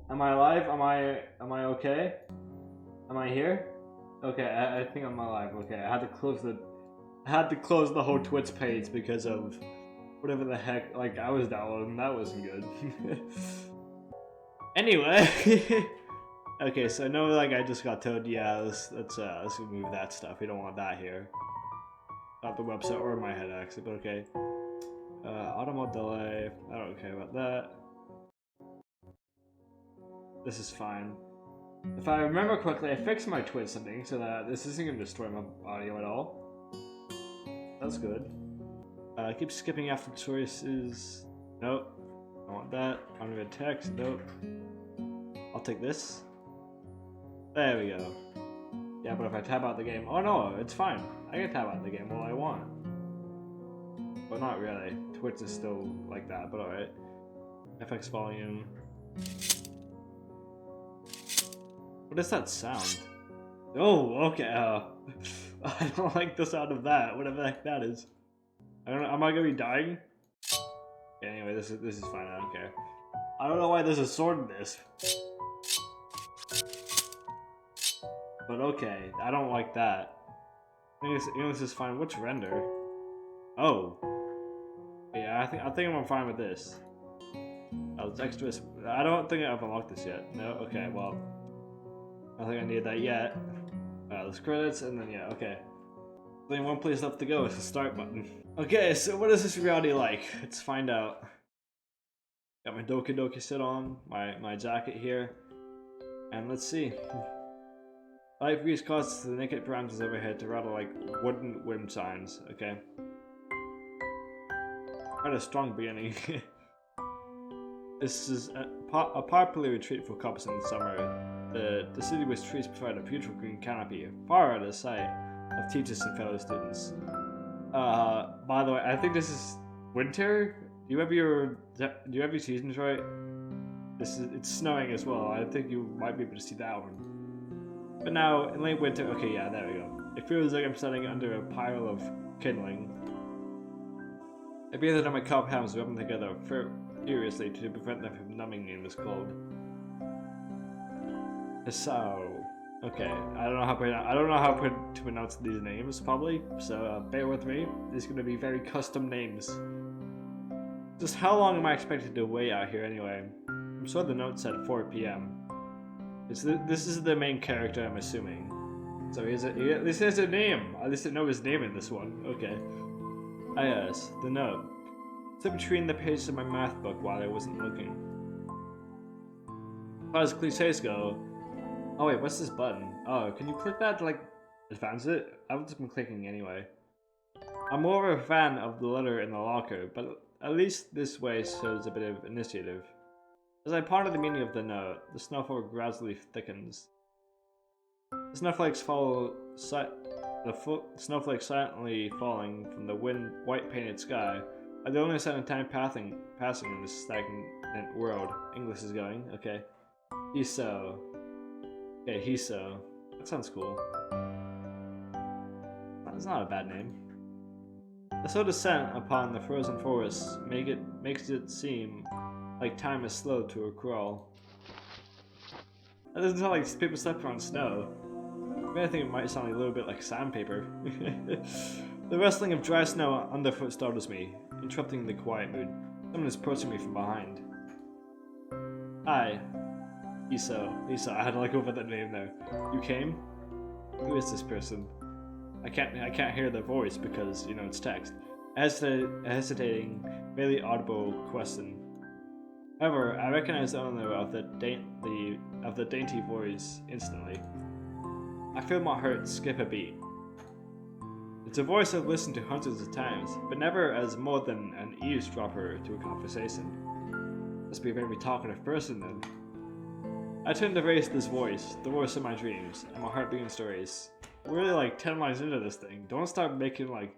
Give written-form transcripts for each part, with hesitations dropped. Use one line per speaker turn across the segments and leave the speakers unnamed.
Am I alive? Am I okay? Am I here? Okay, I think I'm alive. Okay, I had to close the whole Twitch page because of whatever the heck like I was downloading. That wasn't good. Anyway, okay, so I know like I just got told, yeah, let's remove that stuff. We don't want that here. Not the website or my head actually, but okay. Auto mode delay. I don't care about that. This is fine. If I remember correctly, I fixed my Twitch setting so that this isn't gonna destroy my audio at all. That's good. I keep skipping after choices. Nope. I want that. Unread text. Nope. I'll take this. There we go. Yeah, but if I tab out the game, oh no, it's fine. I can tab out the game all I want. But not really. Twitch is still like that, but alright. FX volume. What is that sound? Oh, okay. I don't like the sound of that. Whatever the heck that is. I don't know. Am I gonna be dying? Okay, anyway, this is fine. I don't care. I don't know why there's a sword in this. But okay, I don't like that. English is fine. Which render? Oh. Yeah, I think I'm fine with this. Oh, it's extra. I don't think I've unlocked this yet. No. Okay. Well, I don't think I need that yet. There's credits, and then yeah. Okay. Only one place left to go is the start button. Okay, so what is this reality like? Let's find out. Got my Doki Doki set on, my jacket here, and let's see. Light breeze causes the naked branches overhead to rattle like wooden wind chimes. Okay. Quite a strong beginning. This is a popular retreat for couples in the summer. The deciduous trees provide a beautiful green canopy, far out of sight of teachers and fellow students. By the way, I think this is winter. Do you have your seasons right? It's snowing as well. I think you might be able to see that one. But now in late winter, okay, yeah, there we go. It feels like I'm standing under a pile of kindling. I bathe on my cup hands, rub them together furiously to prevent them from numbing in this cold. So, okay, I don't know how to pronounce these names probably. So bear with me. These are going to be very custom names. Just how long am I expected to wait out here anyway? I'm sure the note said 4 p.m. This is the main character, I'm assuming. So at least he has a name. At least I know his name in this one. Okay. Ah yes, the note. Slipped between the pages of my math book while I wasn't looking. As far as cliches go. Oh wait, what's this button? Oh, can you click that to like advance it? I've just been clicking anyway. I'm more of a fan of the letter in the locker, but at least this way shows a bit of initiative. As I ponder the meaning of the note, the snowfall gradually thickens. The snowflakes snowflakes silently falling from the white-painted sky are the only sign of time passing in this stagnant world. English is going, okay. Hiso. Okay, Hiso. That sounds cool. That's not a bad name. The slow descent upon the frozen forest makes it seem like time is slow to a crawl. That doesn't sound like people stepping on snow. I think it might sound a little bit like sandpaper. The rustling of dry snow underfoot startles me, interrupting the quiet mood. Someone is approaching me from behind. Hi. Lisa, I had to look over that name there. You came? Who is this person? I can't hear their voice because, you know, it's text. A hesitating, barely audible question. However, I recognize the owner of the dainty voice instantly. I feel my heart skip a beat. It's a voice I've listened to hundreds of times, but never as more than an eavesdropper to a conversation. Must be a very talkative person then. I tend to race this voice, the voice of my dreams, and my heart begins to race. We're really like 10 lines into this thing. Don't start making like...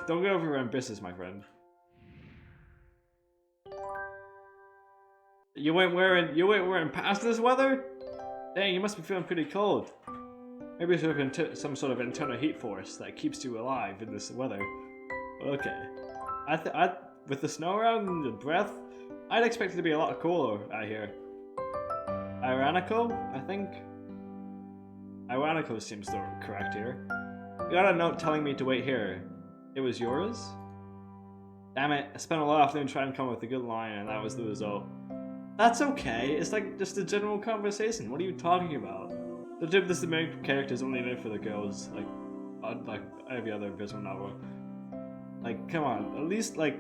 Don't get over ambitious, my friend. You ain't wearing pants this weather? Dang, you must be feeling pretty cold. Maybe it's some sort of internal heat force that keeps you alive in this weather. Okay. With the snow around and the breath, I'd expect it to be a lot cooler out here. Iranico, I think. Iranico seems the correct here. You got a note telling me to wait here. It was yours? Damn it, I spent a lot of afternoon trying to come up with a good line and that was the result. That's okay, it's like just a general conversation. What are you talking about? The tip is the main characters only live for the girls, like every other visual novel. Like, come on, at least like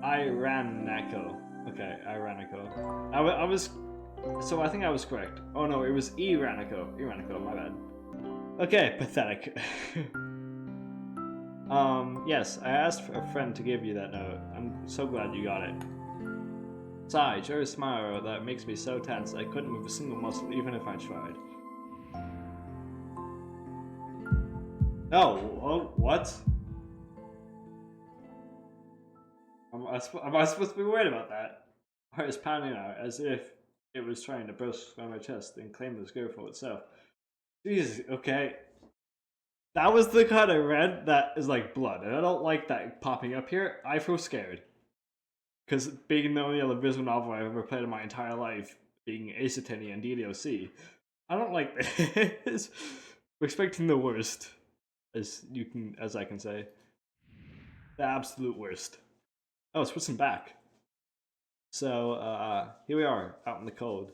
Iranico. Okay, Iranico. I was, so I think I was correct. Oh no, it was Iranico. Iranico, my bad. Okay, pathetic. Yes, I asked for a friend to give you that note. I'm so glad you got it. Sigh, Jerry's smile that makes me so tense I couldn't move a single muscle even if I tried. No, oh, what? Am I supposed to be worried about that? Heart is pounding out as if it was trying to burst from my chest and claim this girl for itself. Jesus, okay. That was the kind of red that is like blood, and I don't like that popping up here. I feel scared. Because being the only other visual novel I've ever played in my entire life, being Ace Attorney and DDoC, I don't like this. We're expecting the worst, as I can say. The absolute worst. Oh, it's switching back. So, here we are, out in the cold.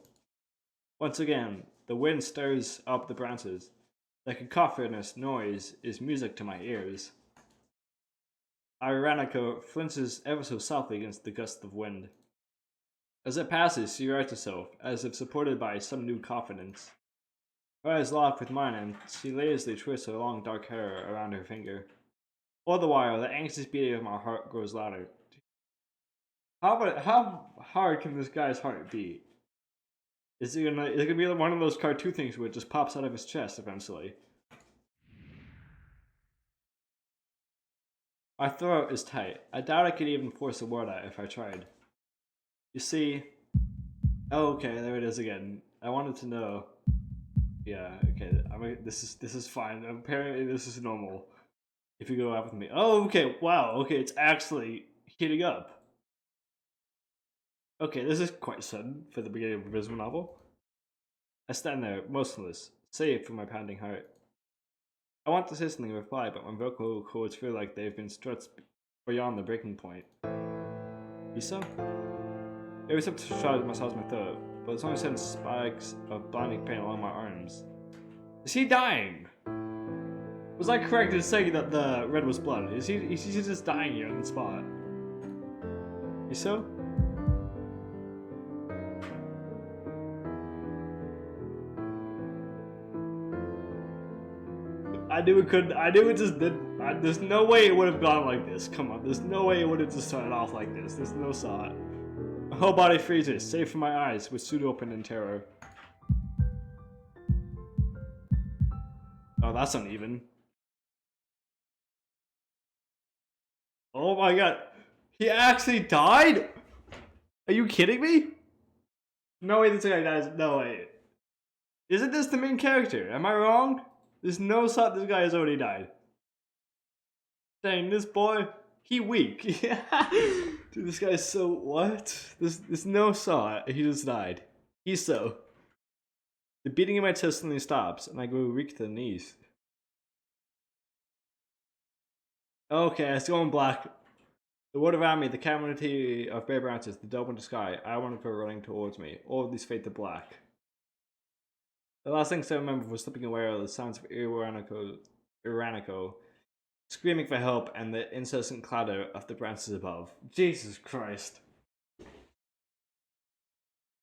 Once again, the wind stirs up the branches. The cacophonous noise is music to my ears. Iranico flinches ever so softly against the gust of wind. As it passes, she rights herself, as if supported by some new confidence. Her eyes lock with mine, and she lazily twists her long dark hair around her finger. All the while, the anxious beating of my heart grows louder. How hard can this guy's heart beat? Is it gonna be one of those cartoon things where it just pops out of his chest eventually? My throat is tight. I doubt I could even force a word out if I tried. You see... Oh, okay, there it is again. I wanted to know... Yeah, okay, this is fine. Apparently this is normal. If you go out with me. Oh, okay, wow, okay, it's actually heating up. Okay, this is quite sudden for the beginning of a visual novel. I stand there, motionless, safe from my pounding heart. I want to say something in reply, but my vocal cords feel like they've been stretched beyond the breaking point. Lisa? It was up to try to massage my throat, but it's only sent spikes of blinding pain along my arms. Is he dying? Was I correct in saying that the red was blood? Is he just dying here on the spot? Lisa? I knew it couldn't. I knew it just didn't. There's no way it would have gone like this. Come on, there's no way it would have just started off like this. There's no thought. My whole body freezes, save for my eyes, which stood open in terror. Oh, that's uneven. Oh my god. He actually died? Are you kidding me? No way this guy dies. No way. Isn't this the main character? Am I wrong? There's no thought this guy has already died. Dang, this boy, he weak. Dude, this guy's so what? There's no thought. He just died. He's so. The beating in my chest suddenly stops, and I go weak to the knees. Okay, it's going black. The world around me, the community of bare branches, the dome in the sky, I want to go running towards me. All of these fade to black. The last thing I remember was slipping away are the sounds of Iranico screaming for help and the incessant clatter of the branches above. Jesus Christ.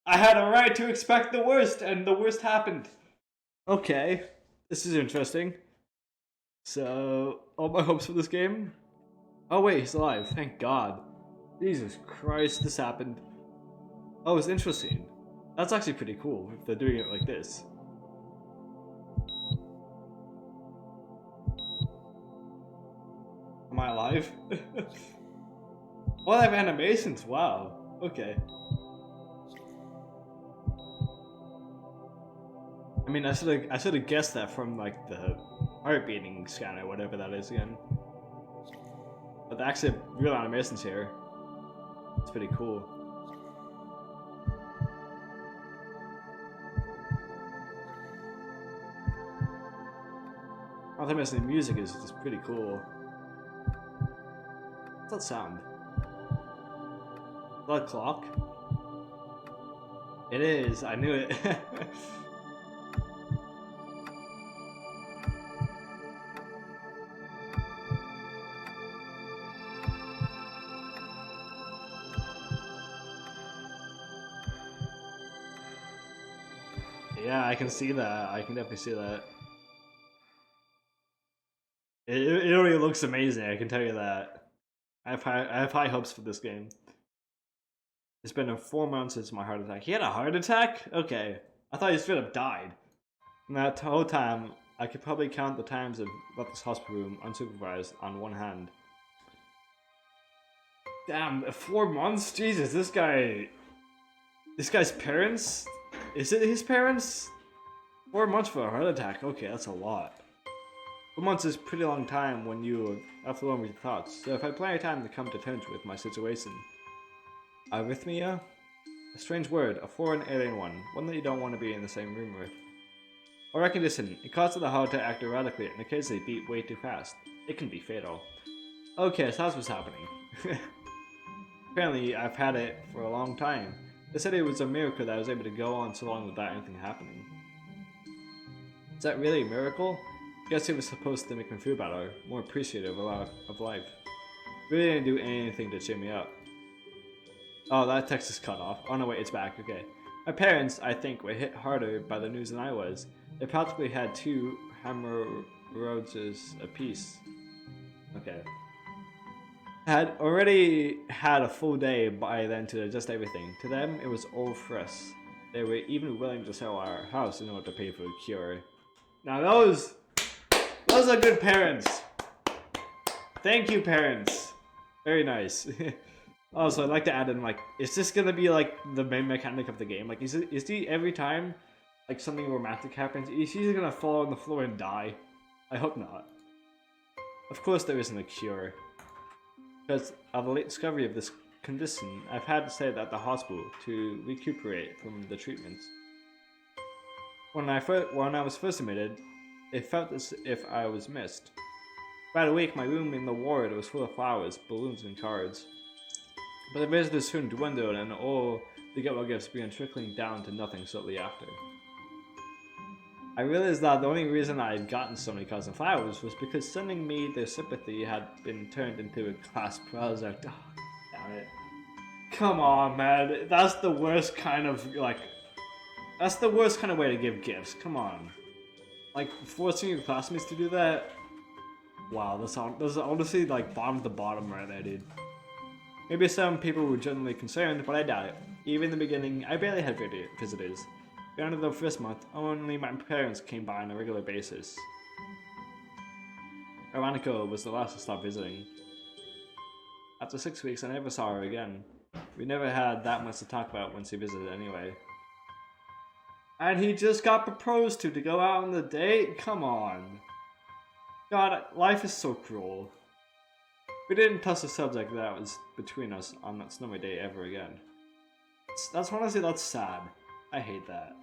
I had a right to expect the worst, and the worst happened. Okay, this is interesting. So, all my hopes for this game? Oh wait, he's alive, thank God. Jesus Christ, this happened. Oh, it's interesting. That's actually pretty cool if they're doing it like this. Am I alive? Oh, they have animations, wow. Okay. I mean, I should have guessed that from like the heart beating scan or whatever that is again. But the actual real animations here, it's pretty cool. Not the music is just pretty cool. What's that sound? Is that a clock? It is, I knew it. Yeah, I can see that. I can definitely see that. It already looks amazing, I can tell you that. I have high hopes for this game. It's been 4 months since my heart attack. He had a heart attack? Okay. I thought he straight up died. And that whole time, I could probably count the times I've left this hospital room unsupervised on one hand. Damn, 4 months? Jesus, this guy's parents? Is it his parents? 4 months for a heart attack? Okay, that's a lot. 4 months is a pretty long time when you are left alone with your thoughts, so if I had plenty of time to come to terms with my situation. Arrhythmia? A strange word, a foreign alien one that you don't want to be in the same room with. Or a condition, it causes the heart to act erratically and occasionally beat way too fast. It can be fatal. Okay, so that's what's happening. Apparently, I've had it for a long time. They said it was a miracle that I was able to go on so long without anything happening. Is that really a miracle? I guess it was supposed to make me feel better, more appreciative of life. Really didn't do anything to cheer me up. Oh, that text is cut off. Oh no, wait, it's back. Okay. My parents, I think, were hit harder by the news than I was. They practically had 2 hemorrhages apiece. Okay. Had already had a full day by then to adjust everything. To them, it was all for us. They were even willing to sell our house in order to pay for a cure. Now those are good parents. Thank you, parents. Very nice. Also, I'd like to add in, like, is this gonna be, like, the main mechanic of the game? Like, is he every time, like, something romantic happens, is he gonna fall on the floor and die? I hope not. Of course there isn't a cure. Because of the late discovery of this condition, I've had to stay at the hospital to recuperate from the treatments. When I was first admitted, it felt as if I was missed. About a week, my room in the ward was full of flowers, balloons, and cards. But the visitors soon dwindled, and all the get-well gifts began trickling down to nothing shortly after. I realized that the only reason I had gotten so many cards and flowers was because sending me their sympathy had been turned into a class project. Oh, damn it. Come on, man. That's the worst kind of, like... That's the worst kind of way to give gifts. Come on. Like, forcing your classmates to do that? Wow, that's honestly, like, bottom to bottom right there, dude. Maybe some people were genuinely concerned, but I doubt it. Even in the beginning, I barely had visitors. At the end of the first month, only my parents came by on a regular basis. Veronica was the last to stop visiting. After 6 weeks, I never saw her again. We never had that much to talk about when she visited anyway. And he just got proposed to go out on the date? Come on. God, life is so cruel. We didn't touch the subject that was between us on that snowy day ever again. That's honestly, that's sad. I hate that.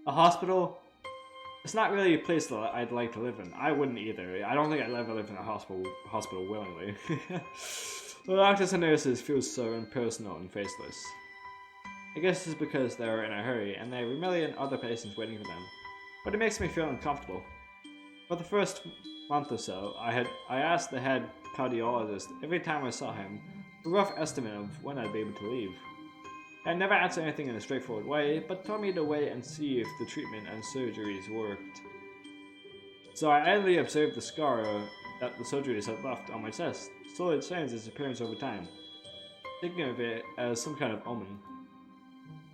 A hospital? It's not really a place that I'd like to live in. I wouldn't either. I don't think I'd ever live in a hospital willingly. The doctors and nurses feel so impersonal and faceless. I guess it's because they're in a hurry and there are a million other patients waiting for them. But it makes me feel uncomfortable. For the first month or so, I asked the head cardiologist every time I saw him a rough estimate of when I'd be able to leave. I never answered anything in a straightforward way, but told me to wait and see if the treatment and surgeries worked. So I idly observed the scar that the surgeries had left on my chest, slowly changed its appearance over time, thinking of it as some kind of omen.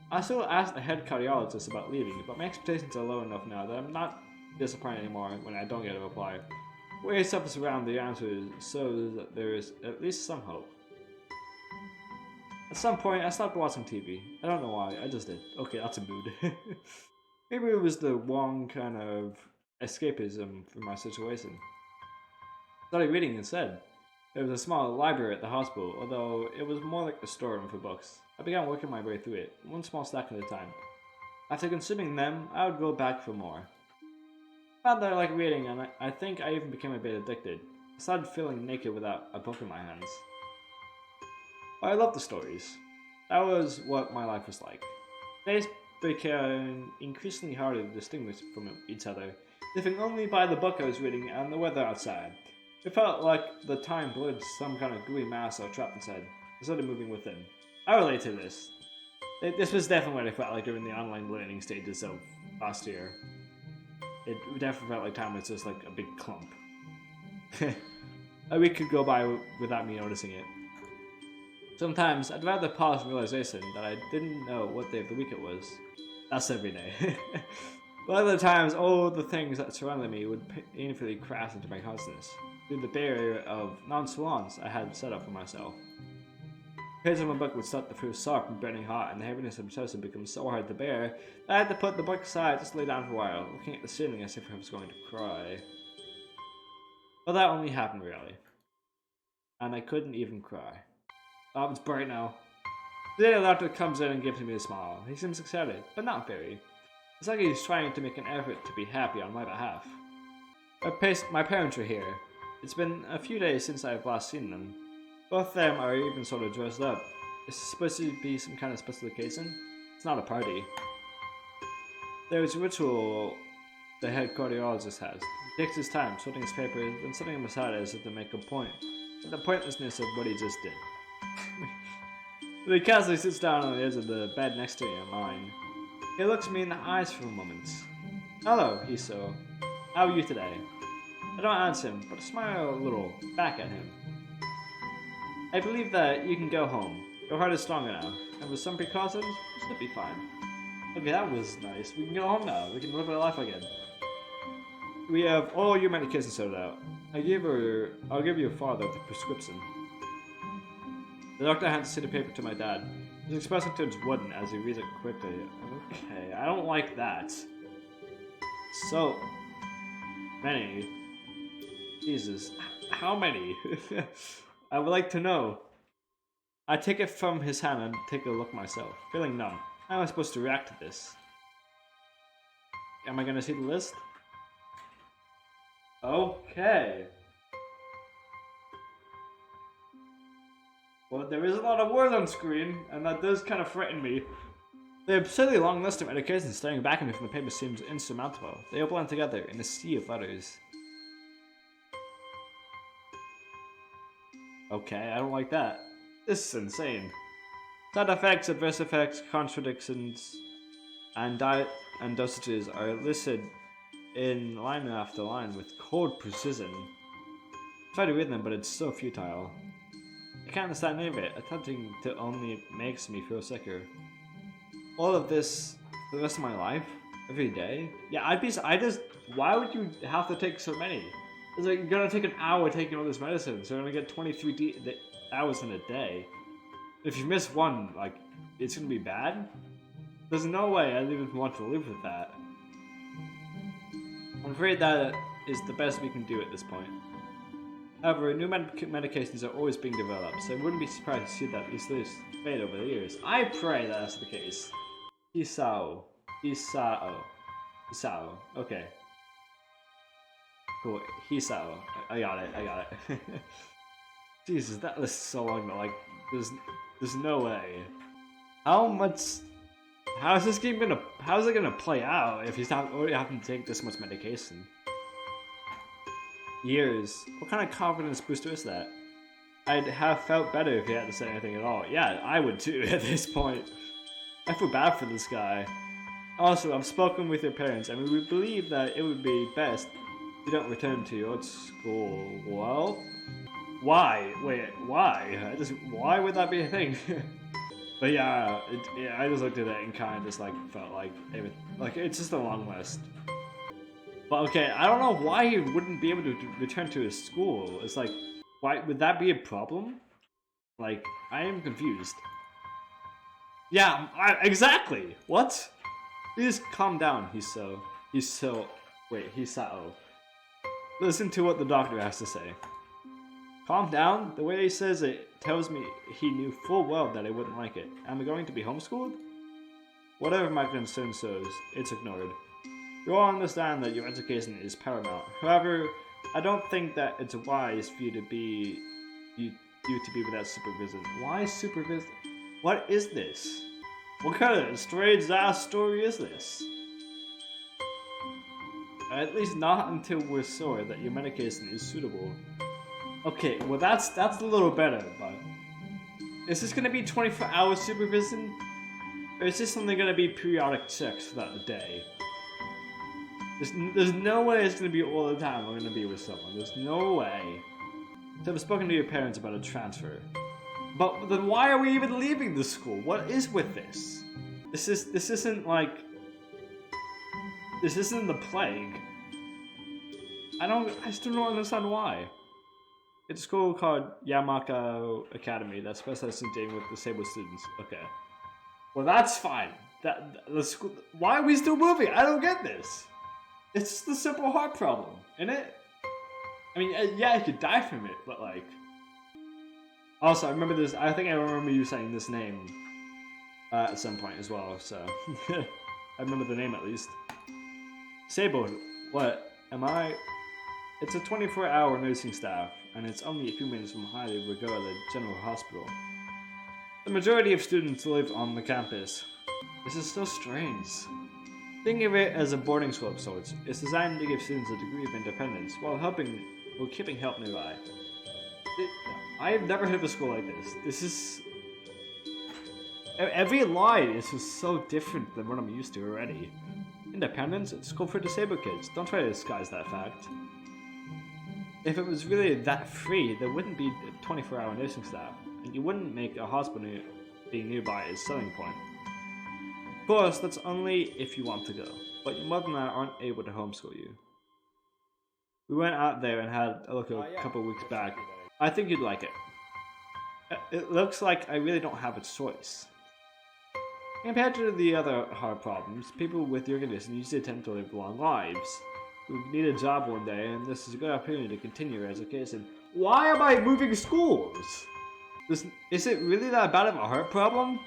I still asked the head cardiologist about leaving, but my expectations are low enough now that I'm not disappointed anymore when I don't get a reply. Way surface around the answer so that there is at least some hope. At some point, I stopped watching TV. I don't know why, I just did. Okay, that's a mood. Maybe it was the wrong kind of escapism from my situation. I started reading instead. There was a small library at the hospital, although it was more like a storeroom for books. I began working my way through it, one small stack at a time. After consuming them, I would go back for more. Found that I like reading, and I think I even became a bit addicted. I started feeling naked without a book in my hands. But I loved the stories. That was what my life was like. Days became increasingly harder to distinguish from each other, living only by the book I was reading and the weather outside. It felt like the time blurred some kind of gooey mass or trapped inside, instead of moving within. I relate to this. This was definitely what I felt like during the online learning stages of last year. It definitely felt like time was just like a big clump. A week could go by without me noticing it. Sometimes I'd rather pause the realization that I didn't know what day of the week it was. That's every day. But other times, all the things that surrounded me would painfully crash into my consciousness through the barrier of nonchalance I had set up for myself. The page of my book would start to feel sharp and burning hot, and the heaviness of obsession would become so hard to bear that I had to put the book aside, just lay down for a while, looking at the ceiling as if I was going to cry. But that only happened rarely, and I couldn't even cry. Oh, it's bright now. Today the doctor comes in and gives me a smile. He seems excited, but not very. It's like he's trying to make an effort to be happy on my behalf. My parents are here. It's been a few days since I've last seen them. Both of them are even sort of dressed up. Is this supposed to be some kind of special occasion? It's not a party. There's a ritual the head cardiologist has. He takes his time, sorting his papers, then setting them aside as if to make a point of the pointlessness of what he just did. But he casually sits down on the edge of the bed next to me and mine. He looks me in the eyes for a moment. Hello, Hiso. How are you today? I don't answer him, but I smile a little back at him. I believe that you can go home. Your heart is stronger now, and with some precautions, you should be fine. Okay, that was nice. We can go home now. We can live our life again. We have all your medications sorted out. I'll give your father the prescription. The doctor hands the sheet of paper to my dad. His expression turns wooden as he reads it quickly. Okay, I don't like that. So many. Jesus, how many? I would like to know. I take it from his hand and take a look myself, feeling numb. How am I supposed to react to this? Am I gonna see the list? Okay. Well, there is a lot of words on screen, and that does kind of frighten me. The absurdly long list of medications staring back at me from the paper seems insurmountable. They all blend together in a sea of letters. Okay, I don't like that. This is insane. Side effects, adverse effects, contradictions, and diet and dosages are listed in line after line with cold precision. I try to read them, but it's so futile. I can't understand any of it. Attempting to only makes me feel sicker. All of this for the rest of my life? Every day? Yeah, why would you have to take so many? It's like, you're gonna take an hour taking all this medicine, so you're gonna get 23 hours in a day. If you miss one, like, it's gonna be bad? There's no way I'd even want to live with that. I'm afraid that is the best we can do at this point. However, new medications are always being developed, so I wouldn't be surprised to see that these lists fade over the years. I pray that's the case. Isao. Okay. Cool. Hisao. I got it. Jesus, that list is so long that, like, there's no way. How is it gonna play out if he's not already having to take this much medication? Years. What kind of confidence booster is that? I'd have felt better if he hadn't said anything at all. Yeah, I would too at this point. I feel bad for this guy. Also, I've spoken with your parents, and we believe that it would be best if you don't return to your school. Well, why? Wait, why? Why would that be a thing? But yeah, I just looked at it and kind of just like felt like it's just a long list. But okay, I don't know why he wouldn't be able to return to his school. It's like, why would that be a problem? Like, I am confused. Yeah, exactly. What? Please calm down, Hisao. Listen to what the doctor has to say. Calm down? The way he says it tells me he knew full well that I wouldn't like it. Am I going to be homeschooled? Whatever my concern shows, it's ignored. You all understand that your education is paramount. However, I don't think that it's wise for you to be without supervision. Why supervision? What is this? What kind of strange ass story is this? At least not until we're sure that your medication is suitable. Okay, well that's a little better, but is this gonna be 24-hour supervision? Or is this only gonna be periodic checks throughout the day? There's no way it's gonna be all the time we're gonna be with someone. There's no way. So I've spoken to your parents about a transfer. But then why are we even leaving the school? What is with this? This isn't the plague. I still don't understand why. It's a school called Yamaka Academy that specializes in dealing with disabled students. Okay. Well, that's fine. The school. Why are we still moving? I don't get this. It's just a simple heart problem, isn't it? I mean, yeah, you could die from it, but like. Also, I remember this. I think I remember you saying this name at some point as well. So I remember the name at least. Disabled. What am I? It's a 24-hour nursing staff, and it's only a few minutes from highly regarded general hospital. The majority of students live on the campus. This is so strange. Think of it as a boarding school of sorts. It's designed to give students a degree of independence while keeping help nearby. I have never heard of a school like this. This is... Every line is just so different than what I'm used to already. Independence? It's a school for disabled kids. Don't try to disguise that fact. If it was really that free, there wouldn't be a 24-hour nursing staff, and you wouldn't make a hospital being nearby a selling point. Of course, that's only if you want to go, but your mother and I aren't able to homeschool you. We went out there and had a look a couple of weeks back. I think you'd like it. It looks like I really don't have a choice. Compared to the other hard problems, people with your condition usually tend to live long lives. We need a job one day, and this is a good opportunity to continue your education. Why am I moving schools? Is it really that bad of a heart problem?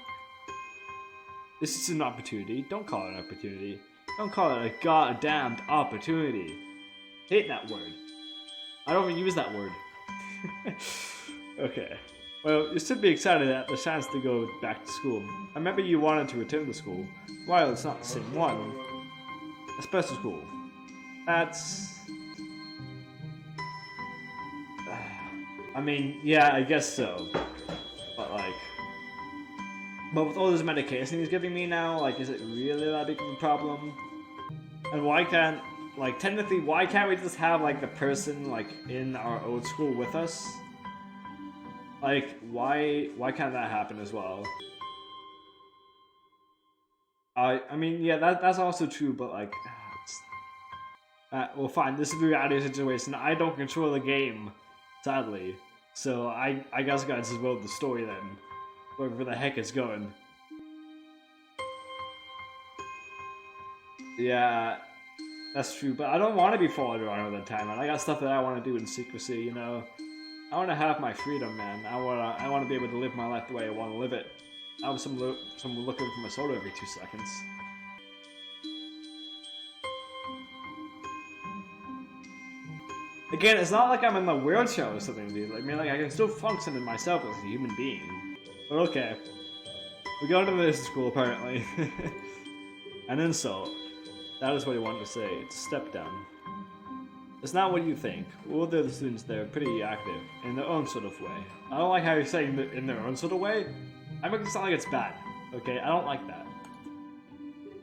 This is an opportunity. Don't call it an opportunity. Don't call it a goddamned opportunity. Hate that word. I don't even use that word. Okay. Well, you should be excited at the chance to go back to school. I remember you wanted to return to school. While it's not the same one, a special school. That's... I mean, yeah, I guess so. But like... But with all this medication he's giving me now, like, is it really that big of a problem? And why can't... Like, technically, why can't we just have, like, the person, like, in our old school with us? Like, why can't that happen as well? I mean, yeah, that's also true, but, like... well, fine, this is the reality situation. I don't control the game, sadly. So, I guess I gotta just build the story then. Wherever the heck it's going. Yeah... That's true, but I don't want to be followed around all the time, man. I got stuff that I want to do in secrecy, you know? I want to have my freedom, man. I want to be able to live my life the way I want to live it. I have someone looking for my soda every 2 seconds. Again, it's not like I'm in the wheelchair or something, dude. I mean, like, I can still function in myself as a human being. But okay. We go to this school, apparently. An insult. That is what he wanted to say. It's a step down. It's not what you think. All the other students there are pretty active, in their own sort of way. I don't like how you're saying in their own sort of way. I make it sound like it's bad. Okay, I don't like that.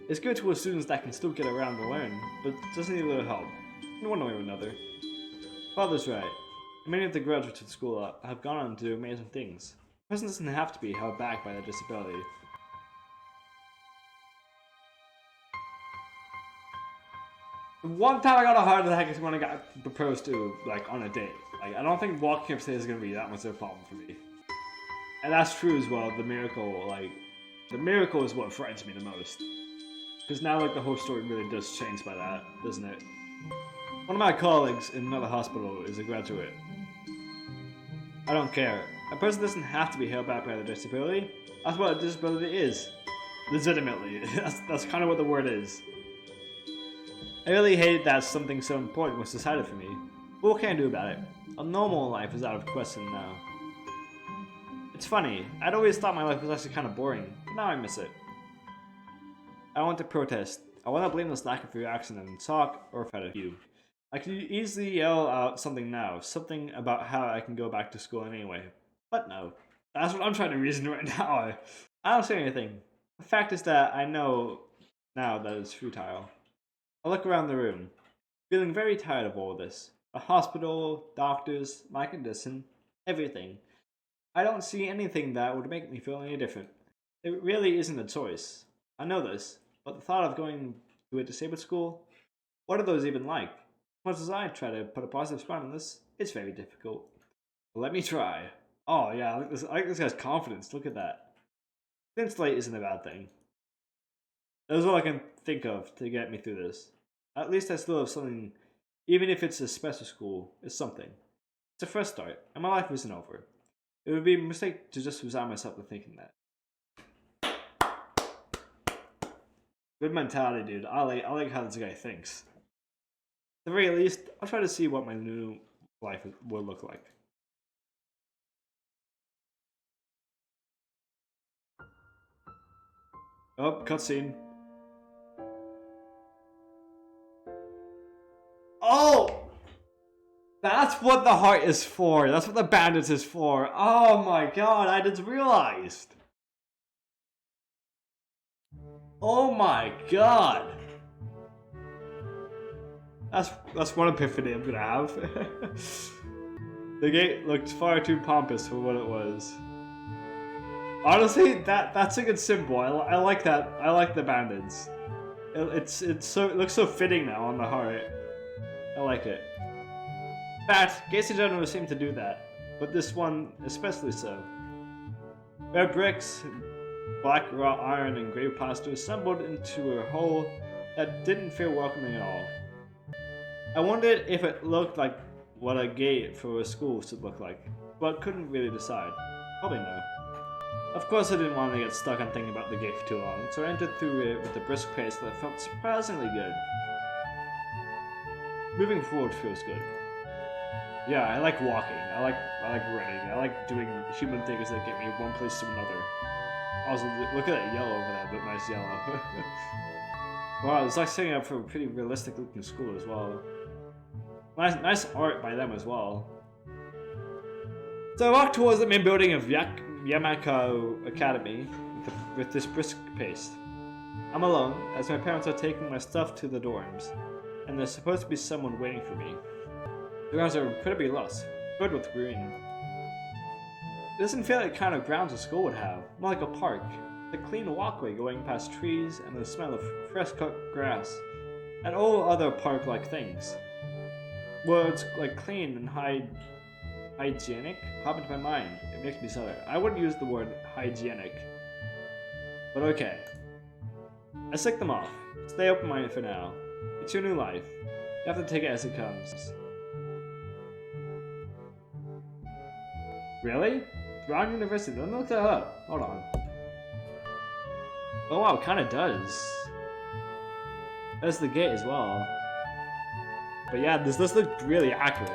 It's good to have students that can still get around to learn, but just need a little help. In one way or another. Father's right. Many of the graduates of the school have gone on to do amazing things. A person doesn't have to be held back by their disability. One time I got a heart attack is when I got proposed to, like, on a date. Like, I don't think walking upstairs is gonna be that much of a problem for me. And that's true as well, the miracle is what frightens me the most. Because now, like, the whole story really does change by that, doesn't it? One of my colleagues in another hospital is a graduate. I don't care. A person doesn't have to be held back by their disability. That's what a disability is. Legitimately. That's kind of what the word is. I really hate that something so important was decided for me. But what can I do about it? A normal life is out of question now. It's funny, I'd always thought my life was actually kind of boring, but now I miss it. I want to protest. I want to blame this lack of reaction on talk or you. I could easily yell out something now, something about how I can go back to school anyway. But no, that's what I'm trying to reason right now. I don't say anything. The fact is that I know now that it's futile. I look around the room, feeling very tired of all this. The hospital, doctors, my condition, everything. I don't see anything that would make me feel any different. It really isn't a choice. I know this, but the thought of going to a disabled school, what are those even like? As much as I try to put a positive spin on this, it's very difficult. But let me try. Oh yeah, I like this guy's confidence. Look at that. Clean slate isn't a bad thing. That is all I can think of to get me through this. At least I still have something, even if it's a special school, it's something. It's a fresh start, and my life isn't over. It would be a mistake to just resign myself to thinking that. Good mentality, dude. I like how this guy thinks. At the very least, I'll try to see what my new life will look like. Oh, cutscene. Oh! That's what the heart is for. That's what the bandage is for. Oh my god, I just realized. Oh my god. That's one epiphany I'm gonna have. The gate looked far too pompous for what it was. Honestly, that's a good symbol. I like that. I like the bandage. It looks so fitting now on the heart. I like it. In fact, gates in general seem to do that, but this one especially so. Red bricks, black wrought iron, and gray plaster assembled into a whole that didn't feel welcoming at all. I wondered if it looked like what a gate for a school should look like, but couldn't really decide. Probably no. Of course I didn't want to get stuck on thinking about the gate for too long, so I entered through it with a brisk pace that felt surprisingly good. Moving forward feels good. Yeah, I like walking, I like running, I like doing human things that get me one place to another. Also, look at that yellow over there, but nice yellow. Wow, it's like setting up for a pretty realistic looking school as well. Nice art by them as well. So I walk towards the main building of Yamako Academy with this brisk pace. I'm alone, as my parents are taking my stuff to the dorms, and there's supposed to be someone waiting for me. The grounds are incredibly lush, filled with green. It doesn't feel like the kind of grounds a school would have, more like a park. The clean walkway going past trees and the smell of fresh cut grass, and all other park-like things. Words like clean and hygienic pop into my mind. It makes me stutter. I wouldn't use the word hygienic, but okay. I stick them off. Stay open-minded for now. It's your new life. You have to take it as it comes. Really? Brown University? Let me look that up. Hold on. Oh wow, it kinda does. There's the gate as well. But yeah, this looks really accurate.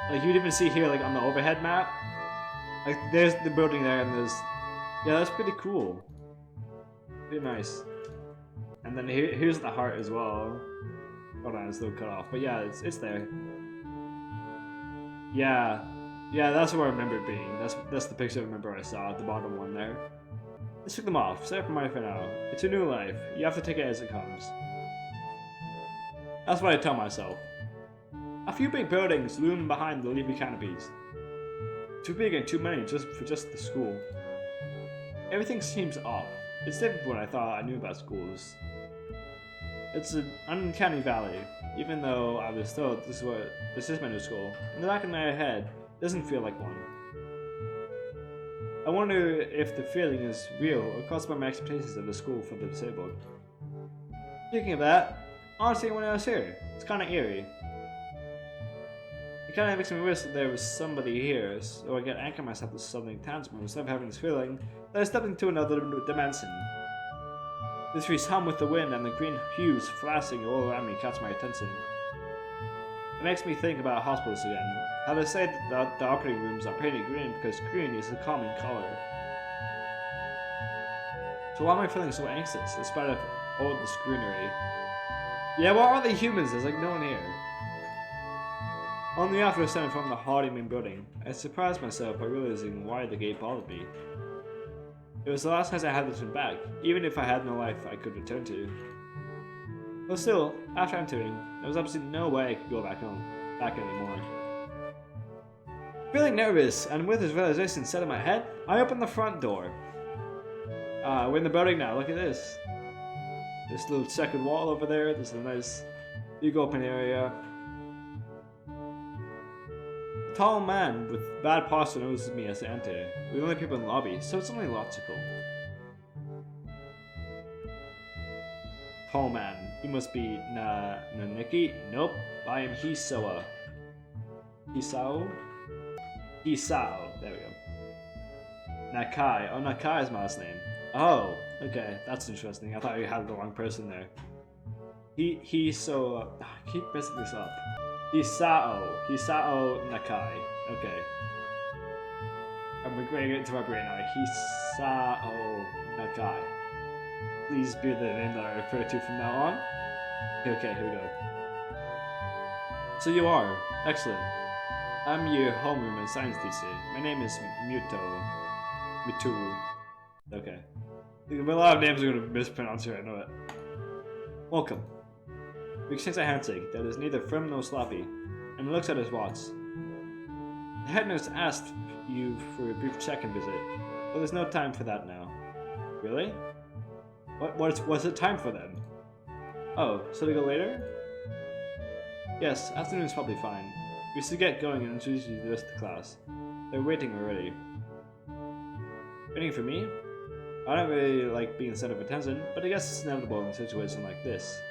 Like you'd even see here, like on the overhead map, like there's the building there, and there's, yeah, that's pretty cool. Pretty nice. And then here's the heart as well. Hold on, it's still cut off, but yeah, it's there. Yeah, that's where I remember it being. That's the picture I remember I saw at the bottom one there. Let's took them off. Stay up for my for now. It's your new life. You have to take it as it comes. That's what I tell myself. A few big buildings loom behind the leafy canopies. Too big and too many for just the school. Everything seems off. It's different from what I thought I knew about schools. It's an uncanny valley, even though I was told this is my new school. In the back of my head, it doesn't feel like one. I wonder if the feeling is real or caused by my expectations of the school for the disabled. Speaking of that, honestly, when I was here, it's kind of eerie. It kind of makes me wish that there was somebody here, so I could anchor myself to something tangible instead of having this feeling that I stepped into another dimension. The trees hum with the wind and the green hues flashing all around me catch my attention. It makes me think about hospitals again. How they say that the operating rooms are painted green because green is a common color. So why am I feeling so anxious, despite of all this greenery? Yeah, what are the humans? There's like no one here. Only after standing from the haughty main building, I surprised myself by realizing why the gate bothered me. It was the last chance I had to turn back, even if I had no life I could return to. But still, after entering, there was absolutely no way I could go back anymore. Feeling nervous, and with this realization set in my head, I opened the front door. We're in the building now, look at this. This little second wall over there, there's a nice big open area. A tall man with bad posture notices me as I enter. We're the only people in the lobby, so it's only logical. Tall man. He must be Naniki? Nope. I am Hisoa. Hisao? Hisao. There we go. Nakai. Oh, Nakai is my last name. Oh, okay. That's interesting. I thought you had the wrong person there. Hisoa. I keep messing this up. Hisao. Hisao Nakai. Okay. I'm regretting it to my brain now. Hisao Nakai. Please be the name that I refer to from now on. Okay, here we go. So you are. Excellent. I'm your homeroom and science teacher. My name is Mituru. Okay. A lot of names are going to mispronounce here, I know it. Welcome. We exchange a handshake that is neither firm nor sloppy, and he looks at his watch. The head nurse asked you for a brief check-in visit, but there's no time for that now. Really? What's the time for then? Oh, so we go later? Yes, afternoon's probably fine. We should get going and introduce you to the rest of the class. They're waiting already. Waiting for me? I don't really like being the center of attention, but I guess it's inevitable in a situation like this.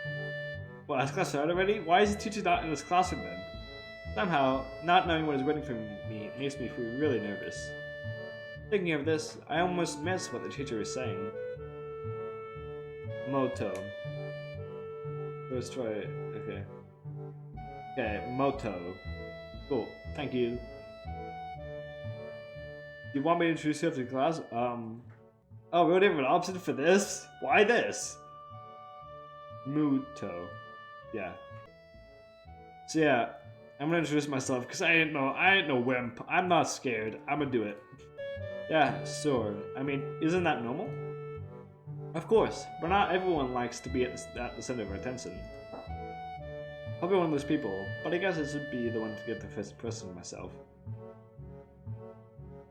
Well, has class started already? Why is the teacher not in this classroom then? Somehow, not knowing what is waiting for me makes me feel really nervous. Thinking of this, I almost missed what the teacher was saying. Moto. Let's try it. Okay. Okay, Moto. Cool. Thank you. You want me to introduce you to the class? Oh, we don't have an option for this? Why this? Muto. Yeah. So yeah, I'm gonna introduce myself because I ain't no wimp. I'm not scared. I'm gonna do it. Yeah, sure. I mean, isn't that normal? Of course, but not everyone likes to be at the center of attention. I'll be one of those people, but I guess I should be the one to get the first person myself.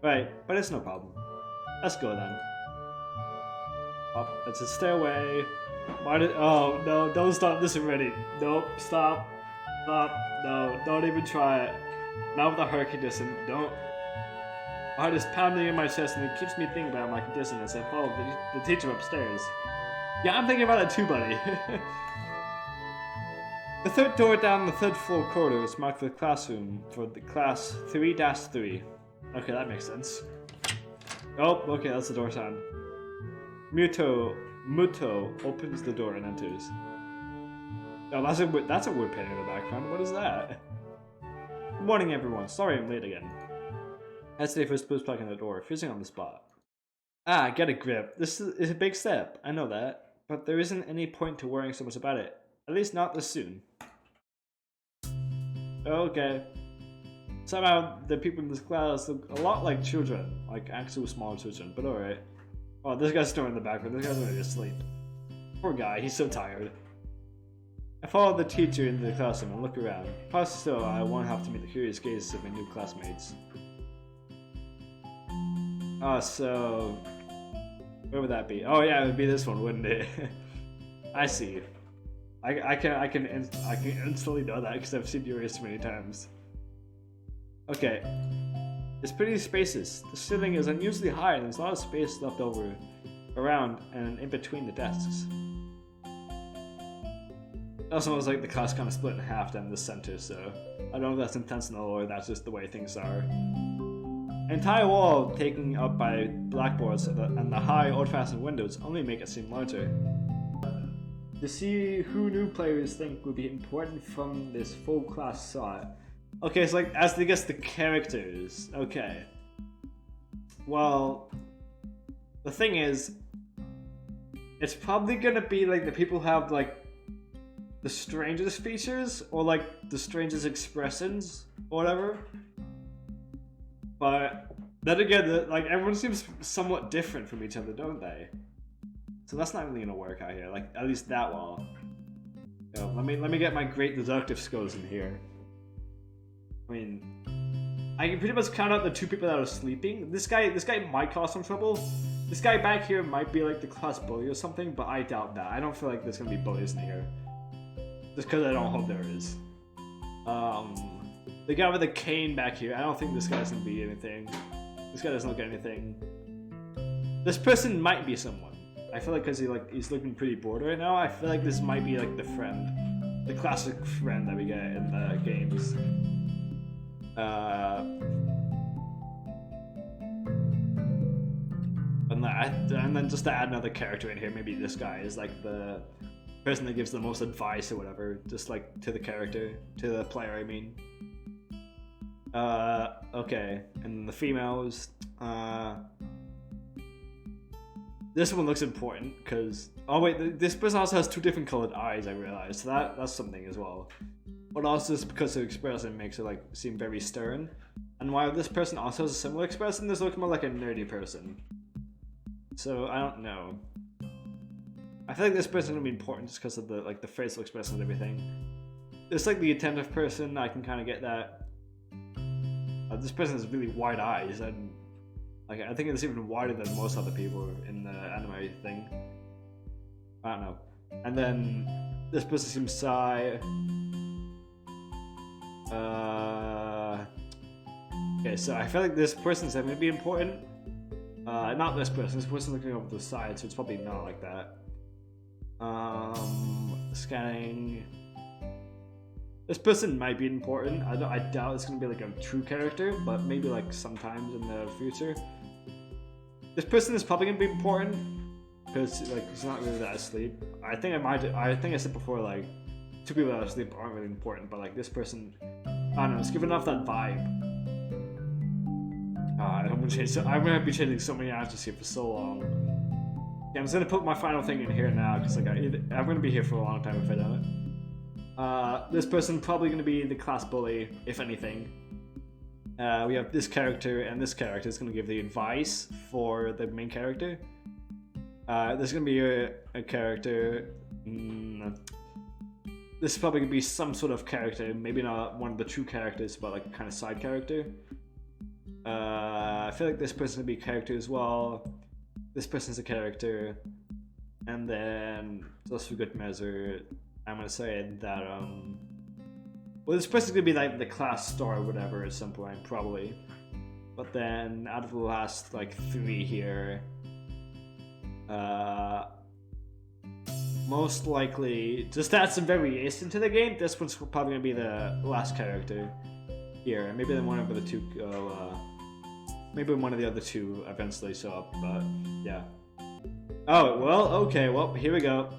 Right, but it's no problem. Let's go then. Up, it's a stairway. Oh no, don't stop this already. Nope, stop. Stop. No, don't even try it. Not with a hurricane condition. Don't. My heart is pounding in my chest and it keeps me thinking about my condition as I follow the teacher upstairs. Yeah, I'm thinking about it too, buddy. The third door down the third floor corridor is marked for the classroom for the class 3-3. Okay, that makes sense. Oh, okay, that's the door sign. Muto opens the door and enters. Oh, that's a wood painting in the background. What is that? Good morning, everyone. Sorry I'm late again. Hesitate for Spoo's plugging the door, freezing on the spot. Ah, get a grip. This is a big step. I know that. But there isn't any point to worrying so much about it. At least not this soon. Okay. Somehow the people in this class look a lot like children. Like actual small children, but alright. Oh, this guy's snoring in the background. This guy's already asleep. Poor guy, he's so tired. I follow the teacher into the classroom and look around. Possibly still, I won't have to meet the curious gazes of my new classmates. So... where would that be? Oh yeah, it would be this one, wouldn't it? I see. I can instantly know that because I've seen your race many times. Okay. It's pretty spacious. The ceiling is unusually high and there's a lot of space left over around and in between the desks. It also looks like the class kind of split in half down the center, so I don't know if that's intentional or that's just the way things are. An entire wall taken up by blackboards and the high old-fashioned windows only make it seem larger. To see who new players think would be important from this full class slot. Okay, so like as I guess the characters. Okay. Well, the thing is, it's probably gonna be like the people who have like the strangest features or like the strangest expressions or whatever. But then again, like everyone seems somewhat different from each other, don't they? So that's not really gonna work out here, like at least that well. Yo, let me get my great deductive skills in here. I mean, I can pretty much count out the two people that are sleeping. This guy might cause some trouble. This guy back here might be like the class bully or something, but I doubt that. I don't feel like there's gonna be bullies in here. Just because I don't hope there is. The guy with the cane back here, I don't think this guy's gonna be anything. This guy doesn't look at anything. This person might be someone. I feel like because he's looking pretty bored right now, I feel like this might be like the friend. The classic friend that we get in the games. And then just to add another character in here, maybe this guy is like the person that gives the most advice or whatever, just like to the character, to the player, I mean. Okay, and the females, this one looks important because, oh wait, this person also has two different colored eyes, I realized, so that's something as well. But also just because her expression makes her like seem very stern. And while this person also has a similar expression, this looks more like a nerdy person. So I don't know. I feel like this person is gonna be important just because of the like the facial expression and everything. It's like the attentive person, I can kind of get that. This person has really wide eyes, and like I think it's even wider than most other people in the anime thing. I don't know. And then this person seems shy. Okay, so I feel like this person's gonna be important. Not this person. This person's looking over the side, so it's probably not like that. Scanning. This person might be important. I doubt it's gonna be like a true character, but maybe like sometimes in the future. This person is probably gonna be important because like he's not really that asleep. I think I said before like two people that are asleep aren't really important, but like this person, I don't know, it's giving off that vibe. I'm gonna be changing so many answers here for so long. Yeah, I'm just gonna put my final thing in here now because like I'm gonna be here for a long time if I don't. This person probably going to be the class bully, if anything. We have this character, and this character is going to give the advice for the main character. There's going to be a character. This is probably going to be some sort of character, maybe not one of the true characters, but like a kind of side character. I feel like this person will be a character as well. This person's a character. And then, just for good measure, I'm gonna say that, well, this person's gonna be like the class star or whatever at some point, probably. But then, out of the last, like, three here, most likely, just to add some variation to the game, this one's probably gonna be the last character here. And maybe then one of the two go, maybe one of the other two eventually show up, but, yeah. Oh, well, okay, well, here we go.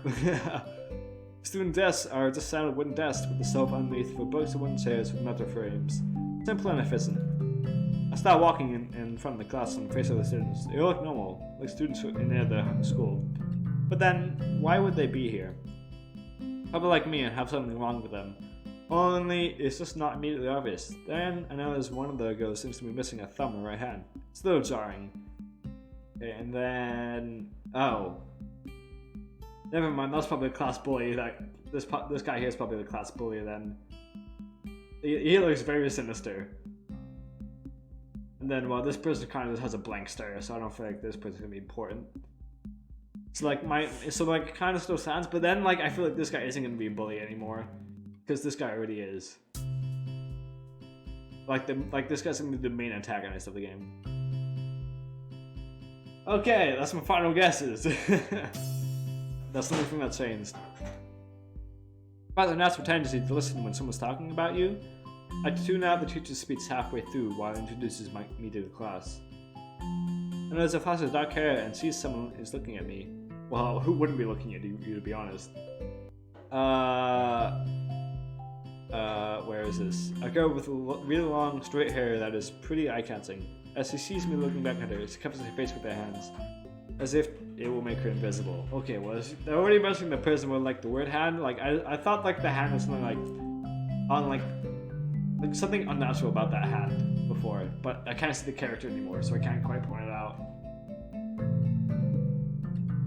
Student desks are just standard wooden desks with the shelf underneath for books and wooden chairs with metal frames. Simple and efficient. I start walking in front of the class and face other students. They all look normal, like students in the other school. But then, why would they be here? Probably like me and have something wrong with them. Only, it's just not immediately obvious. Then, I notice one of the girls seems to be missing a thumb in her right hand. It's a little jarring. Okay, and then... oh. Never mind, that's probably a class bully. Like this guy here is probably the class bully then. He looks very sinister. And then, well, this person kind of just has a blank stare, so I don't feel like this person's gonna be important. So like it kind of still stands, but then like I feel like this guy isn't gonna be a bully anymore, because this guy already is. Like this guy's gonna be the main antagonist of the game. Okay, that's my final guesses. That's the only thing that changed. About the natural tendency to listen when someone's talking about you, I tune out the teacher's speech halfway through while he introduces me to the class. And as if I has dark hair and sees someone is looking at me, well, who wouldn't be looking at you to be honest? Where is this? A girl with really long, straight hair that is pretty eye-catching. As she sees me looking back at her, she covers her face with her hands, as if it will make her invisible. Okay, well, they're already mentioning the person with like the word hand. Like I thought like the hand was something like on like something unnatural about that hand before, but I can't see the character anymore, so I can't quite point it out.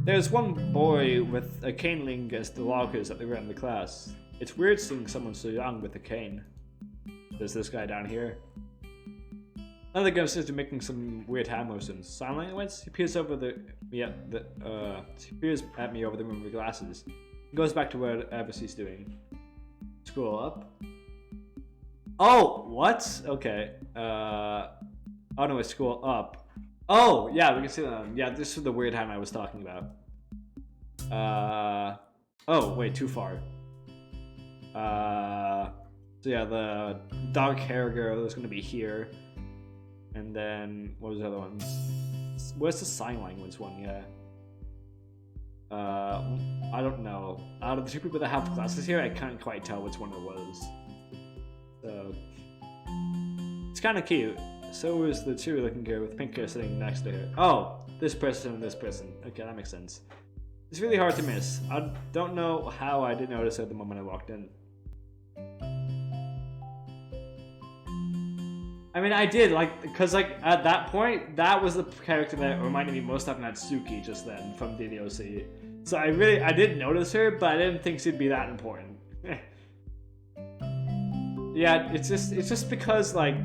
There's one boy with a cane leaning against the lockers that they were in the class. It's weird seeing someone so young with a cane. There's this guy down here. Another guy seems to be making some weird hand motions. Sign language? He peers over he peers at me over the room with glasses. He goes back to whatever he's doing. Scroll up. Oh, what? Okay. Oh no, it's scroll up. Oh, yeah, we can see that. Yeah, this is the weird hand I was talking about. Oh, wait, too far. So yeah, the dark hair girl is gonna be here. And then, what was the other ones? Where's the sign language one? Yeah. I don't know. Out of the two people that have glasses here, I can't quite tell which one it was. So, it's kind of cute. So is the two looking girl with pink hair sitting next to her. Oh, this person and this person. Okay, that makes sense. It's really hard to miss. I don't know how I didn't notice at the moment I walked in. I mean, I did, like, because, like, at that point, that was the character that reminded me most of Natsuki just then from DDoC. So I didn't notice her, but I didn't think she'd be that important. Yeah, it's just because, like,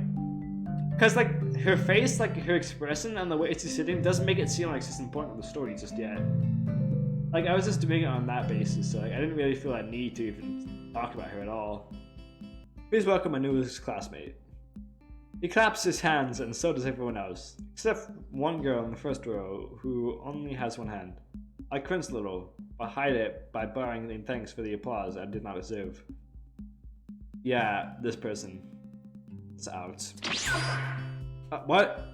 her face, like, her expression and the way she's sitting doesn't make it seem like she's important to the story just yet. Like, I was just doing it on that basis, so like, I didn't really feel that need to even talk about her at all. Please welcome my newest classmate. He claps his hands, and so does everyone else, except one girl in the first row who only has one hand. I cringe a little, but hide it by bowing in thanks for the applause I did not deserve. Yeah, this person. It's out. What?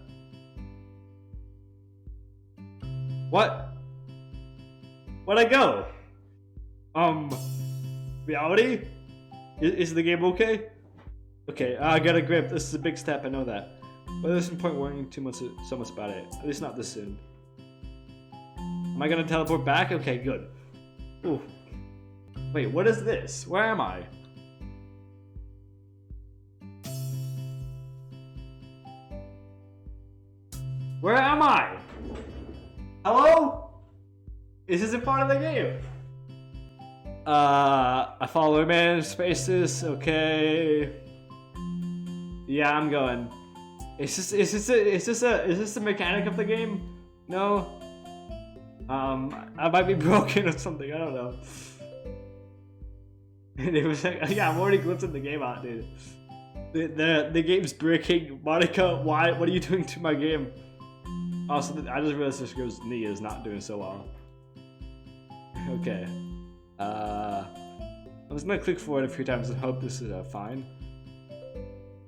What? Where'd I go? Reality? Is the game okay? Okay, I got a grip. This is a big step, I know that. But there's no point worrying so much about it. At least not this soon. Am I gonna teleport back? Okay, good. Ooh. Wait, what is this? Where am I? Where am I? Hello? Is this a part of the game? I follow man spaces, okay. Yeah, I'm going. Is this a mechanic of the game? No? I might be broken or something, I don't know. And it was like, yeah, I'm already glimpsing the game out, dude. The game's breaking. Monica, why? What are you doing to my game? Also, I just realized this girl's knee is not doing so well. Okay. I'm just gonna click forward a few times and hope this is fine.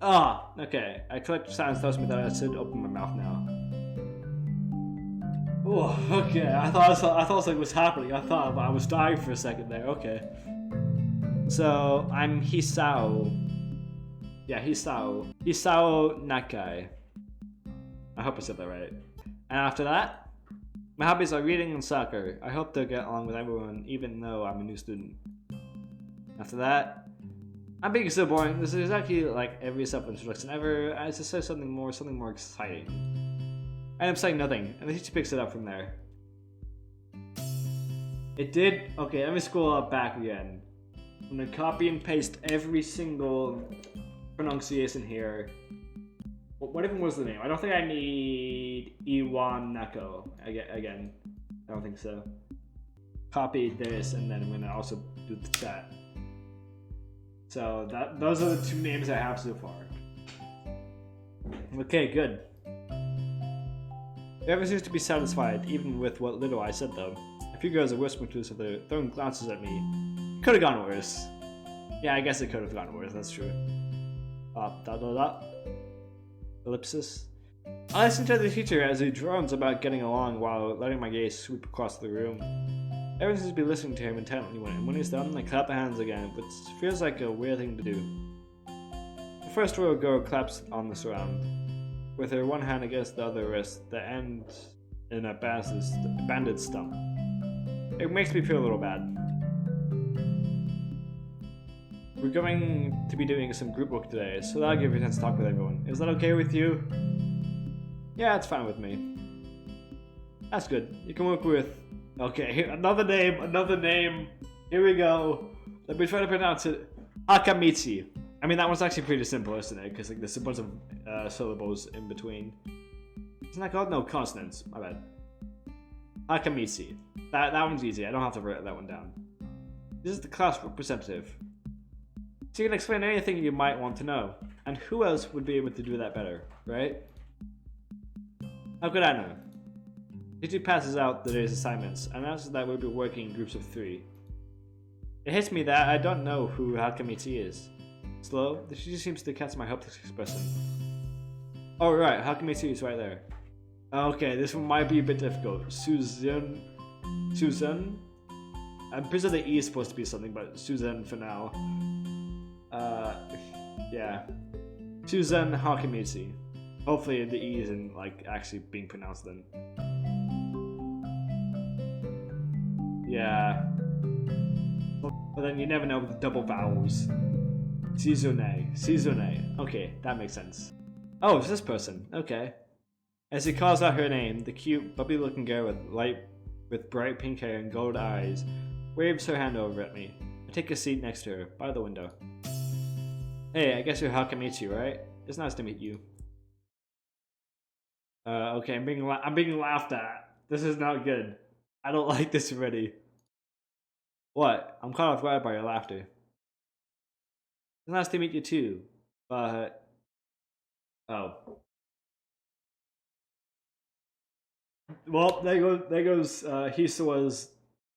Ah, okay. I clicked silence tells me that I should open my mouth now. Oh, okay. I thought something was happening. I thought I was dying for a second there. Okay. So I'm Hisao. Yeah, Hisao. Hisao Nakai. I hope I said that right. And after that, my hobbies are reading and soccer. I hope to get along with everyone, even though I'm a new student. After that, I'm being so boring. This is exactly like every self-introduction ever. I just say something more exciting. And I'm saying nothing, and the teacher picks it up from there. It did. Okay, let me scroll up back again. I'm gonna copy and paste every single pronunciation here. What even was the name? I don't think I need Iwan Neko again. I don't think so. Copy this, and then I'm gonna also do the chat. So those are the two names I have so far. Okay, good. Whoever seems to be satisfied, even with what little I said though. A few girls are whispering to each other, throwing glances at me. Could have gone worse. Yeah, I guess it could have gone worse, that's true. Ellipsis. I listen to the teacher as he drones about getting along while letting my gaze sweep across the room. Everyone seems to be listening to him intently when he's done, they clap their hands again, which feels like a weird thing to do. The first row girl claps on the surround, with her one hand against the other wrist, the end in a banded stump. It makes me feel a little bad. We're going to be doing some group work today, so that'll give you a chance to talk with everyone. Is that okay with you? Yeah, it's fine with me. That's good. You can work with... Okay, here, another name. Here we go. Let me try to pronounce it. Akamitsu. I mean, that one's actually pretty simple, isn't it? Because like, there's a bunch of syllables in between. Isn't that called? No, consonants. My bad. Akamitsu. That one's easy. I don't have to write that one down. This is the class representative. So you can explain anything you might want to know. And who else would be able to do that better, right? How could I know? Teacher passes out the day's assignments and announces that we'll be working in groups of 3. It hits me that I don't know who Hakamichi is. Slow, the teacher seems to catch my helpless expression. Oh right, Hakamichi is right there. Okay, this one might be a bit difficult. Susan? I'm pretty sure the E is supposed to be something, but Susan for now. Yeah. Susan Hakamichi. Hopefully the E isn't like actually being pronounced then. Yeah. But then you never know with the double vowels. Shizune. Okay, that makes sense. Oh, it's this person. Okay. As he calls out her name, the cute, bubbly-looking girl with bright pink hair and gold eyes waves her hand over at me. I take a seat next to her, by the window. Hey, I guess you're Hakamichi, right? It's nice to meet you. Okay, I'm being laughed at. This is not good. I don't like this already. What? I'm caught off guard by your laughter. It's nice to meet you too, but... Oh. Well, there goes Hisawa's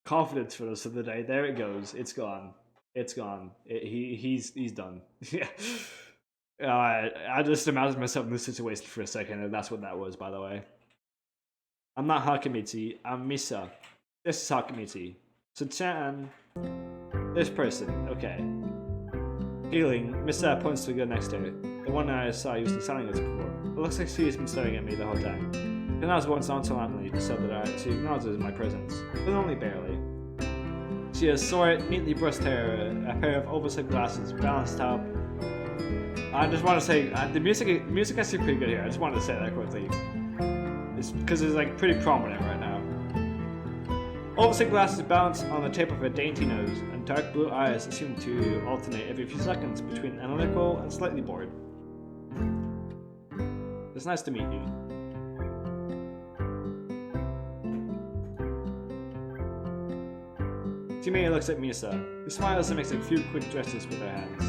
confidence for us of the day. There it goes. It's gone. It's gone. He's done. Yeah. I just imagined myself in this situation for a second, and that's what that was, by the way. I'm not Hakamichi, I'm Misa. This is Hakamichi. So Chan, this person, okay. Healing, Misa points to the girl next to her. The one I saw using silence before. It looks like she's been staring at me the whole time. And I was once nonchalantly so that she acknowledges my presence, but only barely. She has short, neatly brushed hair, a pair of oversized glasses, balanced top. I just want to say, the music is pretty good here. I just wanted to say that quickly. It's because it's like pretty prominent right now. Oversized glasses bounce on the tip of her dainty nose, and dark blue eyes seem to alternate every few seconds between analytical and slightly bored. It's nice to meet you. Jimmy looks at Misa, who smiles and makes a few quick gestures with her hands.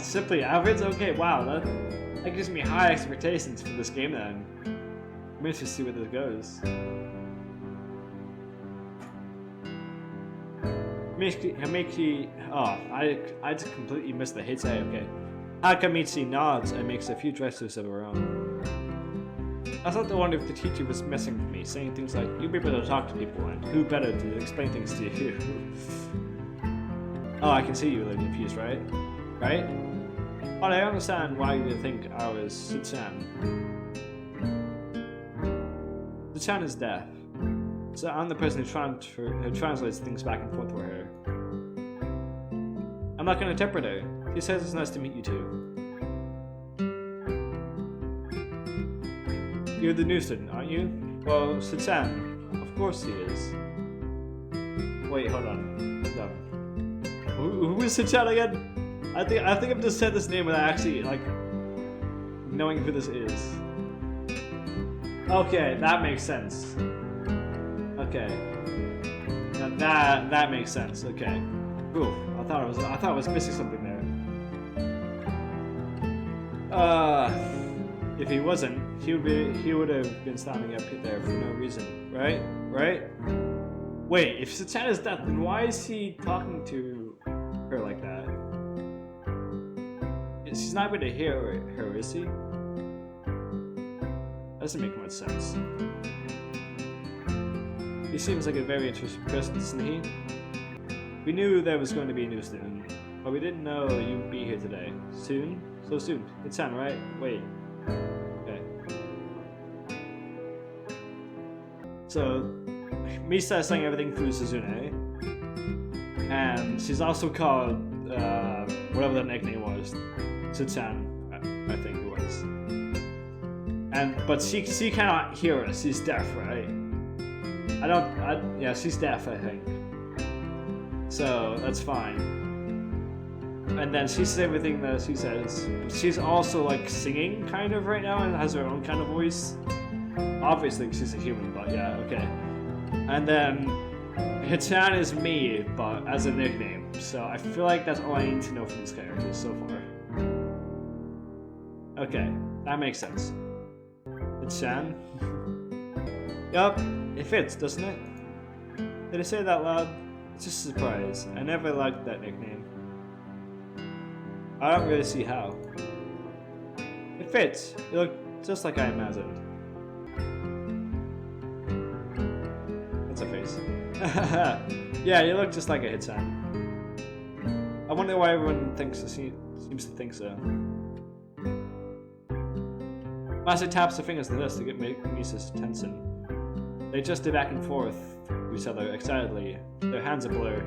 Simply average? Okay, wow, that gives me high expectations for this game then. I'm interested to see where this goes. Hamiki, oh, I just completely missed the hits. Okay. Hakamichi nods and makes a few gestures of her own. I thought to wonder if the teacher was messing with me, saying things like, you'll be able to talk to people, and who better to explain things to you? Oh, I can see you a little confused, right? Right? But I understand why you think I was Sichan. Sichan is deaf, so I'm the person who translates things back and forth for her. I'm not going to interpret her. She says it's nice to meet you too. You're the new student, aren't you? Well, Sichan, of course he is. Wait, hold on. Who is Sichan again? I think I've just said this name without actually like knowing who this is. Okay, that makes sense. Okay, now that makes sense. Okay, oof. I thought I was missing something there. If he wasn't, he would have been standing up there for no reason, right? Right? Wait, if Sichan is deaf, then why is he talking to her like that? She's not able to hear her, is she? That doesn't make much sense. He seems like a very interesting person, doesn't he? We knew there was going to be a new student, but we didn't know you'd be here today. Soon? So soon. It's San, right? Wait. Okay. So, Misa is saying everything through Suzune. And she's also called, whatever the nickname was. Tsutsan, I think it was. But she cannot hear us. She's deaf, right? Yeah, she's deaf, I think. So, that's fine. And then she says everything that she says. She's also, like, singing, kind of, right now, and has her own kind of voice. Obviously, she's a human, but yeah, okay. And then, Hitchan is me, but as a nickname. So, I feel like that's all I need to know from this character so far. Okay, that makes sense. Hitchan? Yup, it fits, doesn't it? Did I say that loud? It's just a surprise. I never liked that nickname. I don't really see how. It fits. You look just like I imagined. That's a face. Yeah, you look just like a Hitchan. I wonder why everyone seems to think so. Master taps the fingers to this to get Misa's attention. They just do back and forth to each other excitedly. Their hands are blurred.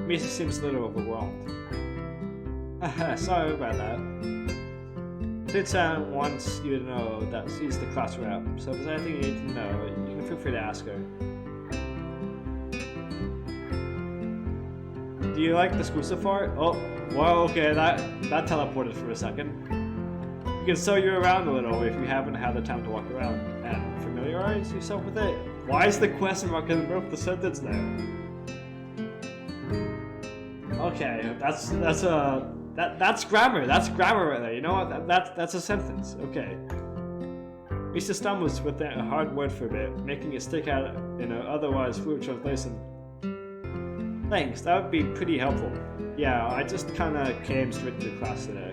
Misa seems a little overwhelmed. Sorry about that. Hitchan wants you to know that she's the class rep, so if there's anything you need to know, you can feel free to ask her. Do you like the school so far? Oh, well, okay, that teleported for a second. You can show you around a little if you haven't had the time to walk around, and familiarize yourself with it. Why is the question mark in the middle of the sentence there? Okay, that's grammar. That's grammar right there. You know what? That's a sentence. Okay. Misa stumbles with a hard word for a bit, making it stick out in an otherwise fluid translation. Thanks, that would be pretty helpful. Yeah, I just kinda came straight to class today.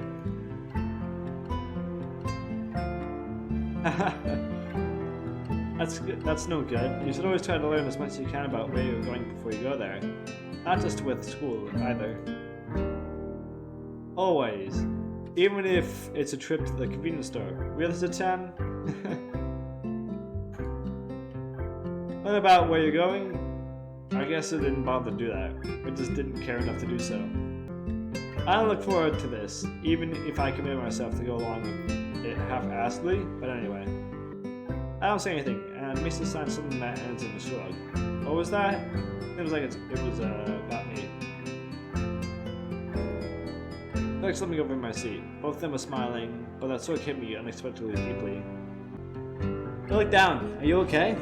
That's no good. You should always try to learn as much as you can about where you're going before you go there. Not just with school, either. Always. Even if it's a trip to the convenience store. Really, Hitchan? What about where you're going? I guess I didn't bother to do that. I just didn't care enough to do so. I don't look forward to this, even if I commit myself to go along with it half-assedly, but anyway. I don't say anything, and Misa signs something that ends in a shrug. What was that? It was like it was about me. Felix let me go over my seat. Both of them were smiling, but that sort of hit me unexpectedly deeply. You look down. Are you okay?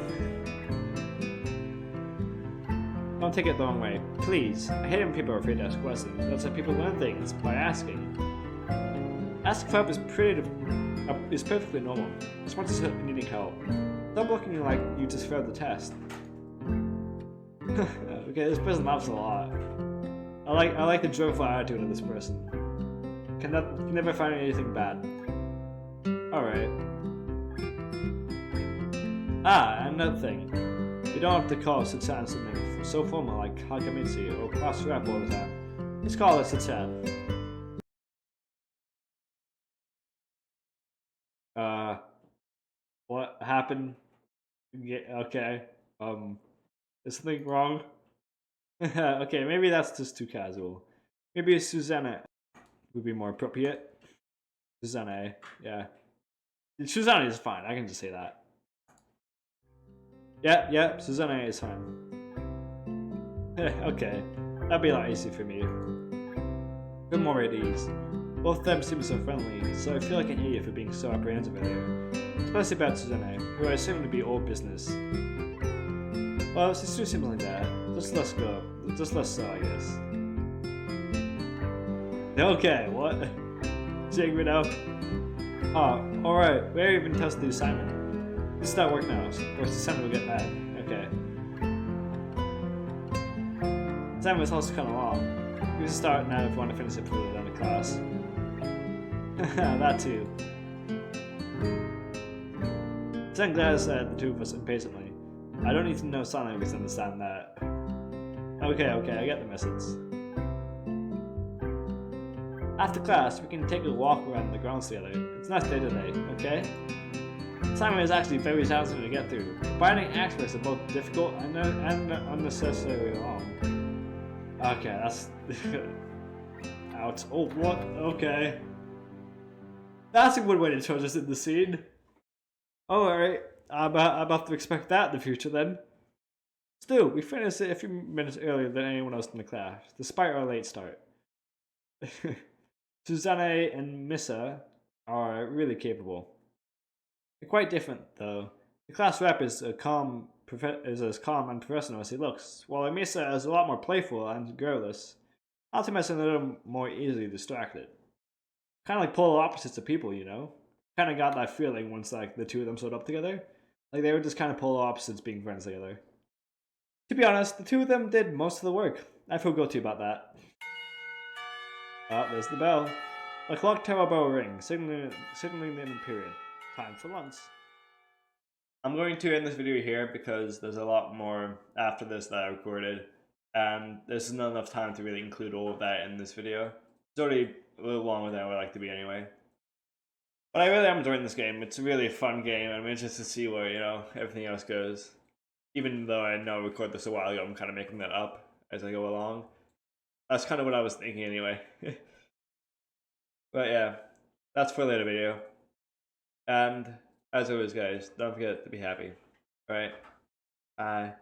Don't take it the wrong way. Please. I hate when people are afraid to ask questions. That's how people learn things, by asking. Asking for help is perfectly normal. Just want to needing help. Stop looking like you just failed the test. Okay, this person laughs a lot. I like the joyful attitude of this person. Can never find anything bad. Alright. Ah, another thing. You don't have to call Hitchan something so formal like Hakamitsu or class rep all the time. Let's call it Hitchan. What happened? Yeah, okay. Is something wrong? Okay, maybe that's just too casual. Maybe Susanna would be more appropriate. Susanna, yeah. Susanna is fine, I can just say that. Yeah, Susanna is fine. Okay, that'd be a lot easier for me. Good more at ease. Both of them seem so friendly, so I feel like an idiot for being so apprehensive earlier. Especially about Susanna, who I assume to be old business. Well, she still seems like that. Just let's go. Just let's so, I guess. Okay, what? Check it out. Oh, alright. We haven't even tested the assignment. Let's start work now, or the assignment will get mad. Okay. The assignment was also kind of long. We should start now if we want to finish it before we're done the class. That too. Then Gladys said the two of us impatiently. I don't need to know sign language to understand that. Okay, I get the message. After class, we can take a walk around the grounds together. It's a nice day today, okay? Simon is actually very challenging to get through. Finding aspects are both difficult and unnecessarily long. Okay, that's... Ouch. Oh, what? Okay. That's a good way to charge us in the scene. Alright, I'm about to expect that in the future then. Still, we finished it a few minutes earlier than anyone else in the class, despite our late start. Susanne and Missa are really capable. They're quite different, though. The class rep is as calm and professional as he looks, while Missa is a lot more playful and girlish, not to mention a little more easily distracted. Kind of like polar opposites of people, you know? Kind of got that feeling once like the two of them showed up together. Like they were just kind of polar opposites being friends together. To be honest, the two of them did most of the work. I feel guilty about that. Oh, there's the bell. The clock tower bell rings, signaling the end period. Time for lunch. I'm going to end this video here because there's a lot more after this that I recorded, and there's not enough time to really include all of that in this video. It's already a little longer than I would like to be anyway. But I really am enjoying this game. It's a really fun game. I'm interested to see where, you know, everything else goes. Even though I know I recorded this a while ago, I'm kind of making that up as I go along. That's kind of what I was thinking anyway. But yeah, that's for a later video. And as always, guys, don't forget to be happy. Alright? Bye.